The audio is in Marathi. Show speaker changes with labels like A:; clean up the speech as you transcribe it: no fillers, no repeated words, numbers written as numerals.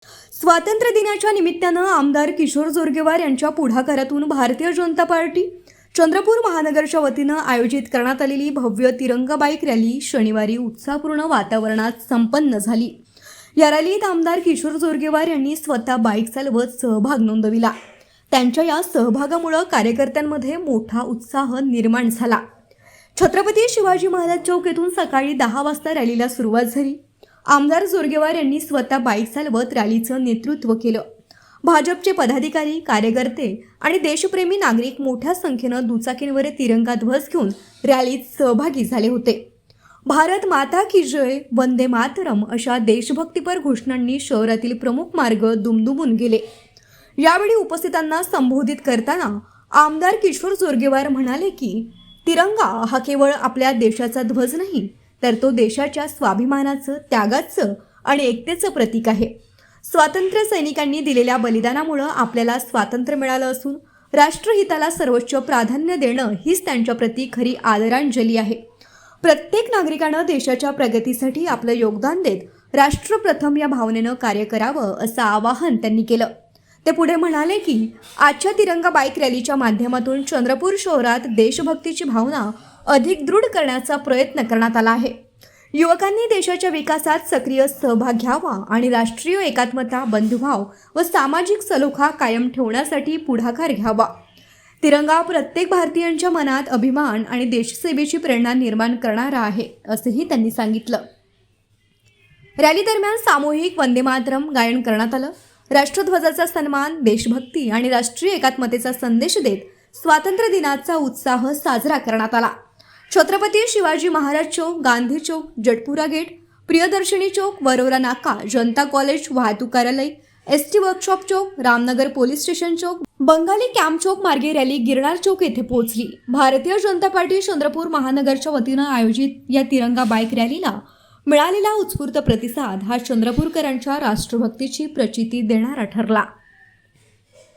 A: स्वातंत्र्य दिनाच्या निमित्तानं आमदार किशोर जोरगेवार यांच्या पुढाकारातून भारतीय जनता पार्टी चंद्रपूर महानगरच्या वतीनं आयोजित करण्यात आलेली भव्य तिरंगा बाईक रॅली शनिवारी उत्साहपूर्ण वातावरणात संपन्न झाली। या रॅलीत आमदार किशोर जोरगेवार यांनी स्वतः बाईक चालवत सहभाग नोंदविला। त्यांच्या या सहभागामुळे कार्यकर्त्यांमध्ये मोठा उत्साह निर्माण झाला। छत्रपती शिवाजी महाराज चौक येथून सकाळी 10 वाजता रॅलीला सुरुवात झाली। आमदार जोरगेवार यांनी स्वतः बाईक चालवत रॅलीचं नेतृत्व केलं। भाजपचे पदाधिकारी, कार्यकर्ते आणि देशप्रेमी नागरिक मोठ्या संख्येनं दुचाकींवर तिरंगा ध्वज घेऊन रॅलीत सहभागी झाले होते। भारत माता की जय, वंदे मातरम अशा देशभक्तीपर घोषणांनी शहरातील प्रमुख मार्ग दुमदुमून गेले। यावेळी उपस्थितांना संबोधित करताना आमदार किशोर जोरगेवार म्हणाले की तिरंगा हा केवळ आपल्या देशाचा ध्वज नाही, तर तो देशाच्या स्वाभिमानाचं, त्यागाचं आणि एकतेचं प्रतीक आहे। स्वातंत्र्य सैनिकांनी दिलेल्या बलिदानामुळे आपल्याला स्वातंत्र्य मिळालं असून राष्ट्रहिताला सर्वोच्च प्राधान्य देणं हीच त्यांच्या प्रती खरी आदरांजली आहे। प्रत्येक नागरिकानं देशाच्या प्रगतीसाठी आपलं योगदान देत राष्ट्रप्रथम या भावनेनं कार्य करावं असं आवाहन त्यांनी केलं। ते पुढे म्हणाले की आजच्या तिरंगा बाईक रॅलीच्या माध्यमातून चंद्रपूर शहरात देशभक्तीची भावना अधिक दृढ करण्याचा प्रयत्न करण्यात आला आहे। युवकांनी देशाच्या विकासात सक्रिय सहभाग घ्यावा आणि राष्ट्रीय एकात्मता, बंधुभाव व सामाजिक सलोखा कायम ठेवण्यासाठी पुढाकार घ्यावा। तिरंगा प्रत्येक भारतीयांच्या मनात अभिमान आणि देशसेवेची प्रेरणा निर्माण करणारा आहे, असंही त्यांनी सांगितलं। रॅली दरम्यान सामूहिक वंदे मातरम गायन करण्यात आलं। राष्ट्रध्वजाचा सन्मान, देशभक्ती आणि राष्ट्रीय एकात्मतेचा संदेश देत स्वातंत्र्य दिनाचा उत्साह साजरा करण्यात आला। छत्रपती शिवाजी महाराज चौक, गांधी चौक, जटपुरा गेट, प्रियदर्शनी चौक, वरोरा नाका, जनता कॉलेज, वाहतूक कार्यालय, एसटी वर्कशॉप चौक, रामनगर पोलीस स्टेशन चौक, बंगाली कॅम्प चौक मार्गे रॅली गिरणार चौक येथे पोहोचली। भारतीय जनता पार्टी चंद्रपूर महानगरच्या वतीनं आयोजित या तिरंगा बाईक रॅलीला मिळालेला उत्स्फूर्त प्रतिसाद हा चंद्रपूरकरांच्या राष्ट्रभक्तीची प्रचिती देणारा ठरला।